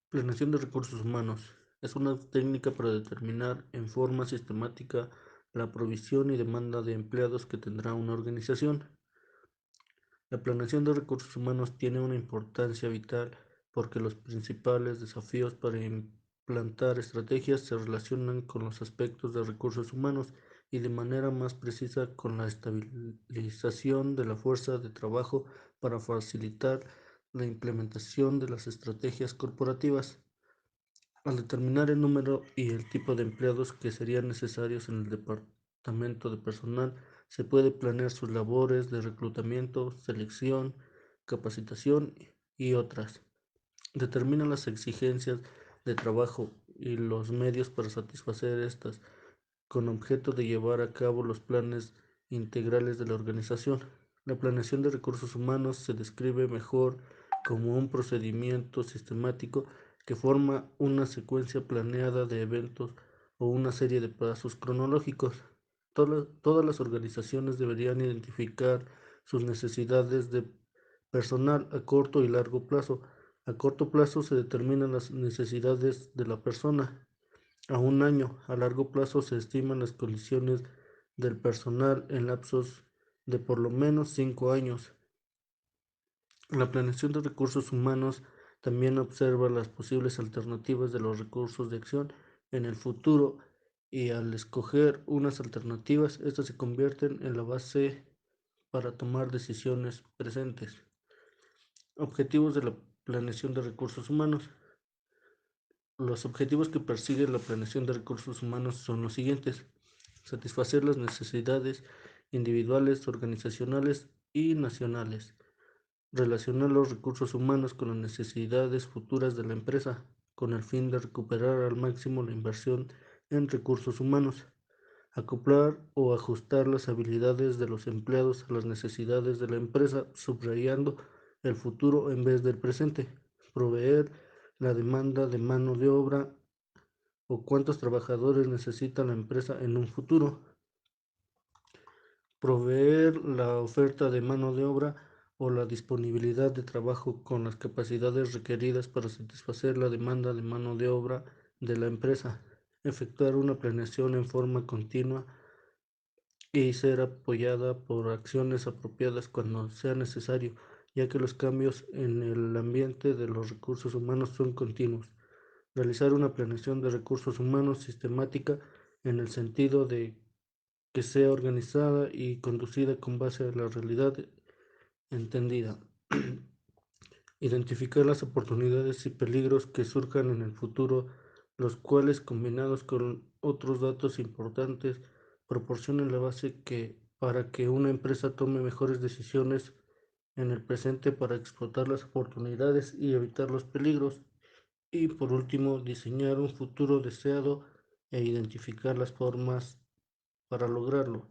Planeación de recursos humanos. Es una técnica para determinar en forma sistemática la provisión y demanda de empleados que tendrá una organización. La planeación de recursos humanos tiene una importancia vital porque los principales desafíos para implantar estrategias se relacionan con los aspectos de recursos humanos y de manera más precisa con la estabilización de la fuerza de trabajo para facilitar la implementación de las estrategias corporativas. Al determinar el número y el tipo de empleados que serían necesarios en el departamento de personal, se puede planear sus labores de reclutamiento, selección, capacitación y otras. Determina las exigencias de trabajo y los medios para satisfacer estas, con objeto de llevar a cabo los planes integrales de la organización. La planeación de recursos humanos se describe mejor como un procedimiento sistemático que forma una secuencia planeada de eventos o una serie de pasos cronológicos. Todas las organizaciones deberían identificar sus necesidades de personal a corto y largo plazo. A corto plazo se determinan las necesidades de la persona a un año. A largo plazo se estiman las condiciones del personal en lapsos de por lo menos 5 años. La planeación de recursos humanos también observa las posibles alternativas de los recursos de acción en el futuro y al escoger unas alternativas, estas se convierten en la base para tomar decisiones presentes. Objetivos de la planeación de recursos humanos. Los objetivos que persigue la planeación de recursos humanos son los siguientes: satisfacer las necesidades individuales, organizacionales y nacionales, relacionar los recursos humanos con las necesidades futuras de la empresa, con el fin de recuperar al máximo la inversión en recursos humanos, acoplar o ajustar las habilidades de los empleados a las necesidades de la empresa, subrayando el futuro en vez del presente, proveer la demanda de mano de obra o cuántos trabajadores necesita la empresa en un futuro, proveer la oferta de mano de obra o la disponibilidad de trabajo con las capacidades requeridas para satisfacer la demanda de mano de obra de la empresa, efectuar una planeación en forma continua y ser apoyada por acciones apropiadas cuando sea necesario, ya que los cambios en el ambiente de los recursos humanos son continuos. Realizar una planeación de recursos humanos sistemática en el sentido de que sea organizada y conducida con base a la realidad entendida. Identificar las oportunidades y peligros que surjan en el futuro, los cuales, combinados con otros datos importantes, proporcionan la base para que una empresa tome mejores decisiones en el presente para explotar las oportunidades y evitar los peligros. Y por último, diseñar un futuro deseado e identificar las formas para lograrlo.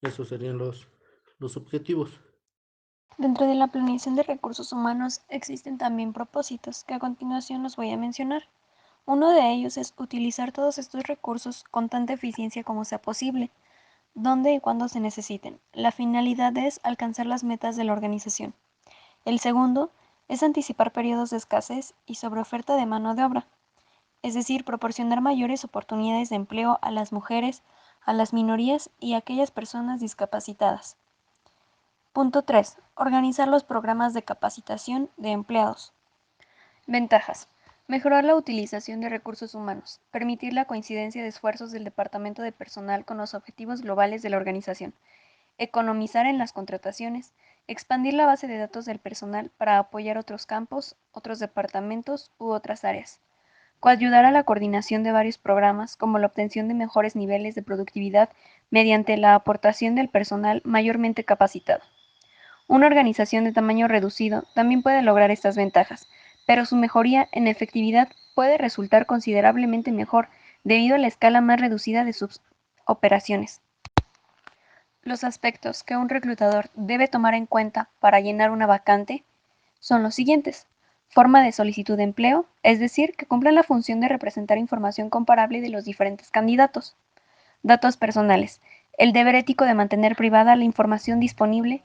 Esos serían los objetivos. Dentro de la planeación de recursos humanos existen también propósitos, que a continuación los voy a mencionar. Uno de ellos es utilizar todos estos recursos con tanta eficiencia como sea posible, donde y cuando se necesiten. La finalidad es alcanzar las metas de la organización. El segundo es anticipar periodos de escasez y sobreoferta de mano de obra, es decir, proporcionar mayores oportunidades de empleo a las mujeres, a las minorías y a aquellas personas discapacitadas. Punto 3. Organizar los programas de capacitación de empleados. Ventajas. Mejorar la utilización de recursos humanos. Permitir la coincidencia de esfuerzos del departamento de personal con los objetivos globales de la organización. Economizar en las contrataciones. Expandir la base de datos del personal para apoyar otros campos, otros departamentos u otras áreas. Coayudar a la coordinación de varios programas, como la obtención de mejores niveles de productividad mediante la aportación del personal mayormente capacitado. Una organización de tamaño reducido también puede lograr estas ventajas, pero su mejoría en efectividad puede resultar considerablemente mejor debido a la escala más reducida de sus operaciones. Los aspectos que un reclutador debe tomar en cuenta para llenar una vacante son los siguientes. Forma de solicitud de empleo, es decir, que cumplan la función de representar información comparable de los diferentes candidatos. Datos personales, el deber ético de mantener privada la información disponible.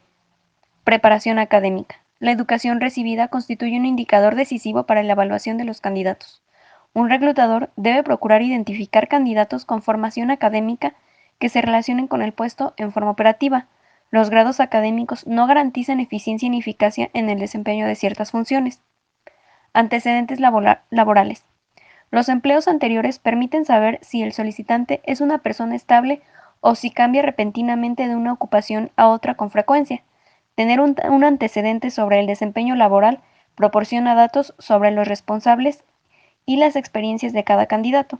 Preparación académica. La educación recibida constituye un indicador decisivo para la evaluación de los candidatos. Un reclutador debe procurar identificar candidatos con formación académica que se relacionen con el puesto en forma operativa. Los grados académicos no garantizan eficiencia ni eficacia en el desempeño de ciertas funciones. Antecedentes laborales. Los empleos anteriores permiten saber si el solicitante es una persona estable o si cambia repentinamente de una ocupación a otra con frecuencia. Tener un antecedente sobre el desempeño laboral proporciona datos sobre los responsables y las experiencias de cada candidato.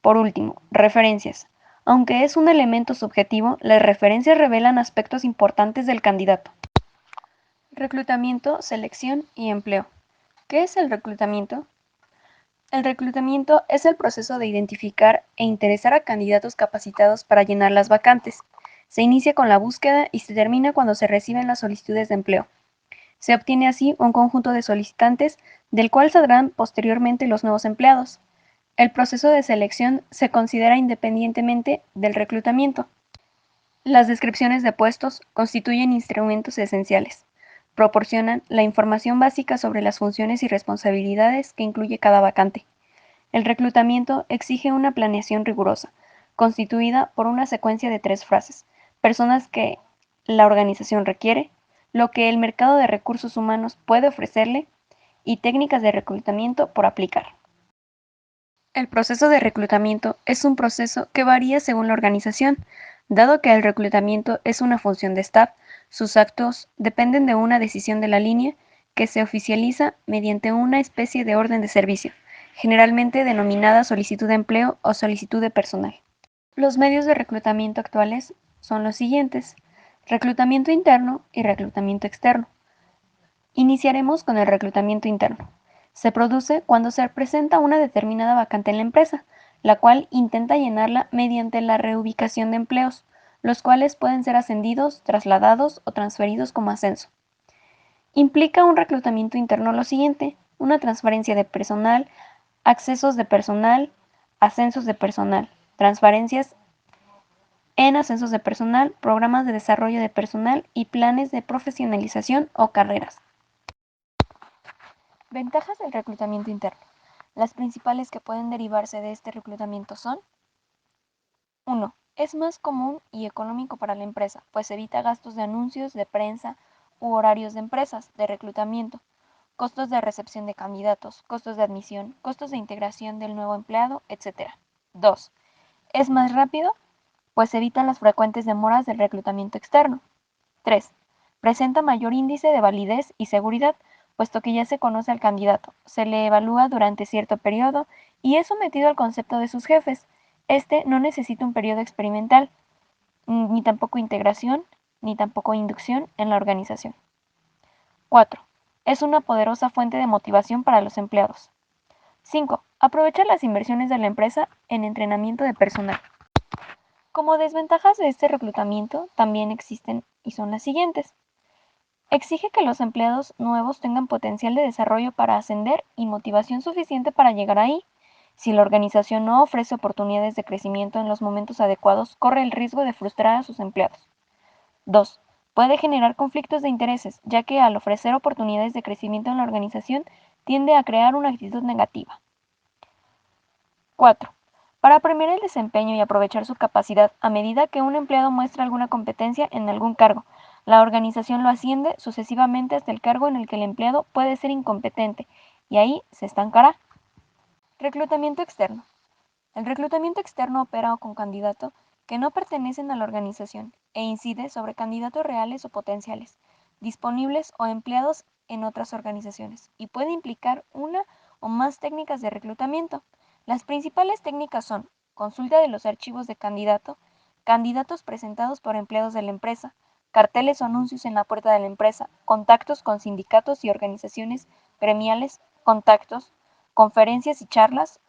Por último, referencias. Aunque es un elemento subjetivo, las referencias revelan aspectos importantes del candidato. Reclutamiento, selección y empleo. ¿Qué es el reclutamiento? El reclutamiento es el proceso de identificar e interesar a candidatos capacitados para llenar las vacantes. Se inicia con la búsqueda y se termina cuando se reciben las solicitudes de empleo. Se obtiene así un conjunto de solicitantes del cual saldrán posteriormente los nuevos empleados. El proceso de selección se considera independientemente del reclutamiento. Las descripciones de puestos constituyen instrumentos esenciales. Proporcionan la información básica sobre las funciones y responsabilidades que incluye cada vacante. El reclutamiento exige una planeación rigurosa, constituida por una secuencia de 3 frases: personas que la organización requiere, lo que el mercado de recursos humanos puede ofrecerle y técnicas de reclutamiento por aplicar. El proceso de reclutamiento es un proceso que varía según la organización. Dado que el reclutamiento es una función de staff, sus actos dependen de una decisión de la línea que se oficializa mediante una especie de orden de servicio, generalmente denominada solicitud de empleo o solicitud de personal. Los medios de reclutamiento actuales son los siguientes: reclutamiento interno y reclutamiento externo. Iniciaremos con el reclutamiento interno. Se produce cuando se presenta una determinada vacante en la empresa, la cual intenta llenarla mediante la reubicación de empleos, los cuales pueden ser ascendidos, trasladados o transferidos como ascenso. Implica un reclutamiento interno lo siguiente: una transferencia de personal, accesos de personal, ascensos de personal, transferencias en ascensos de personal, programas de desarrollo de personal y planes de profesionalización o carreras. Ventajas del reclutamiento interno. Las principales que pueden derivarse de este reclutamiento son: 1. Es más común y económico para la empresa, pues evita gastos de anuncios, de prensa u horarios de empresas, de reclutamiento, costos de recepción de candidatos, costos de admisión, costos de integración del nuevo empleado, etc. 2. Es más rápido, pues evita las frecuentes demoras del reclutamiento externo. 3. Presenta mayor índice de validez y seguridad, puesto que ya se conoce al candidato, se le evalúa durante cierto periodo y es sometido al concepto de sus jefes. Este no necesita un periodo experimental, ni tampoco integración, ni tampoco inducción en la organización. 4. Es una poderosa fuente de motivación para los empleados. 5. Aprovecha las inversiones de la empresa en entrenamiento de personal. Como desventajas de este reclutamiento también existen y son las siguientes: exige que los empleados nuevos tengan potencial de desarrollo para ascender y motivación suficiente para llegar ahí. Si la organización no ofrece oportunidades de crecimiento en los momentos adecuados, corre el riesgo de frustrar a sus empleados. 2. Puede generar conflictos de intereses, ya que al ofrecer oportunidades de crecimiento en la organización tiende a crear una actitud negativa. 4. Para premiar el desempeño y aprovechar su capacidad, a medida que un empleado muestra alguna competencia en algún cargo, la organización lo asciende sucesivamente hasta el cargo en el que el empleado puede ser incompetente, y ahí se estancará. Reclutamiento externo. El reclutamiento externo opera con candidatos que no pertenecen a la organización e incide sobre candidatos reales o potenciales, disponibles o empleados en otras organizaciones, y puede implicar una o más técnicas de reclutamiento. Las principales técnicas son: consulta de los archivos de candidato, candidatos presentados por empleados de la empresa, carteles o anuncios en la puerta de la empresa, contactos con sindicatos y organizaciones gremiales, contactos, conferencias y charlas,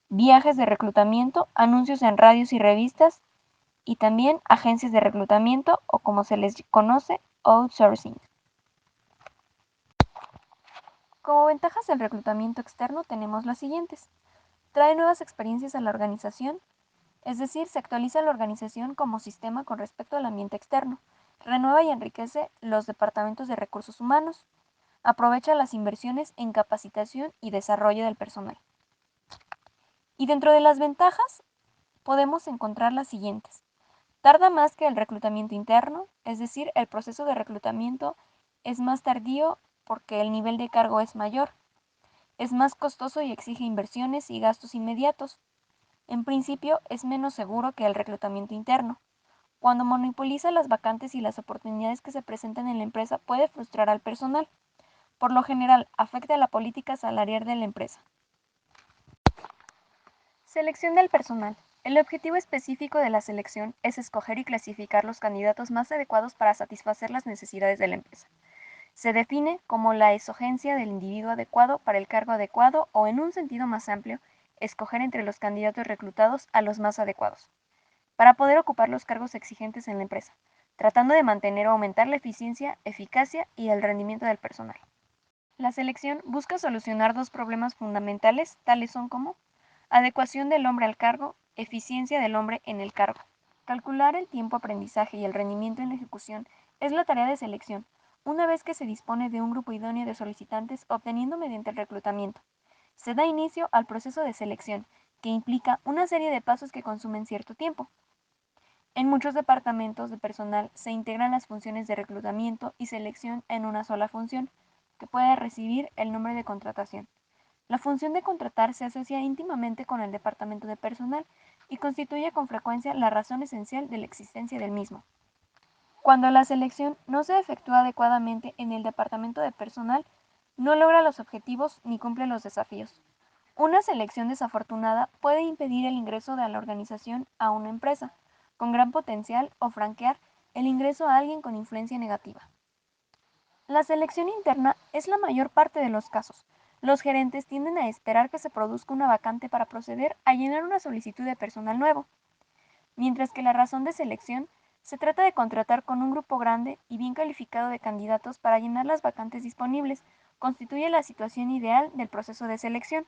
viajes de reclutamiento, anuncios en radios y revistas, y también agencias de reclutamiento o, como se les conoce, outsourcing. Como ventajas del reclutamiento externo tenemos las siguientes: trae nuevas experiencias a la organización, es decir, se actualiza la organización como sistema con respecto al ambiente externo. renueva y enriquece los departamentos de recursos humanos, aprovecha las inversiones en capacitación y desarrollo del personal. Y dentro de las ventajas podemos encontrar las siguientes. Tarda más que el reclutamiento interno, es decir, el proceso de reclutamiento es más tardío porque el nivel de cargo es mayor. Es más costoso y exige inversiones y gastos inmediatos. En principio, es menos seguro que el reclutamiento interno. Cuando monopoliza las vacantes y las oportunidades que se presentan en la empresa, puede frustrar al personal. Por lo general, afecta a la política salarial de la empresa. Selección del personal. El objetivo específico de la selección es escoger y clasificar los candidatos más adecuados para satisfacer las necesidades de la empresa. Se define como la exigencia del individuo adecuado para el cargo adecuado o, en un sentido más amplio, escoger entre los candidatos reclutados a los más adecuados, para poder ocupar los cargos exigentes en la empresa, tratando de mantener o aumentar la eficiencia, eficacia y el rendimiento del personal. La selección busca solucionar dos problemas fundamentales, tales son como adecuación del hombre al cargo, eficiencia del hombre en el cargo. Calcular el tiempo aprendizaje y el rendimiento en la ejecución es la tarea de selección, una vez que se dispone de un grupo idóneo de solicitantes obteniendo mediante el reclutamiento. Se da inicio al proceso de selección, que implica una serie de pasos que consumen cierto tiempo. En muchos departamentos de personal se integran las funciones de reclutamiento y selección en una sola función, que puede recibir el nombre de contratación. La función de contratar se asocia íntimamente con el departamento de personal y constituye con frecuencia la razón esencial de la existencia del mismo. Cuando la selección no se efectúa adecuadamente en el departamento de personal, no logra los objetivos ni cumple los desafíos. Una selección desafortunada puede impedir el ingreso de la organización a una empresa con gran potencial o franquear el ingreso a alguien con influencia negativa. La selección interna es la mayor parte de los casos. Los gerentes tienden a esperar que se produzca una vacante para proceder a llenar una solicitud de personal nuevo, mientras que la razón de selección se trata de contratar con un grupo grande y bien calificado de candidatos para llenar las vacantes disponibles, constituye la situación ideal del proceso de selección.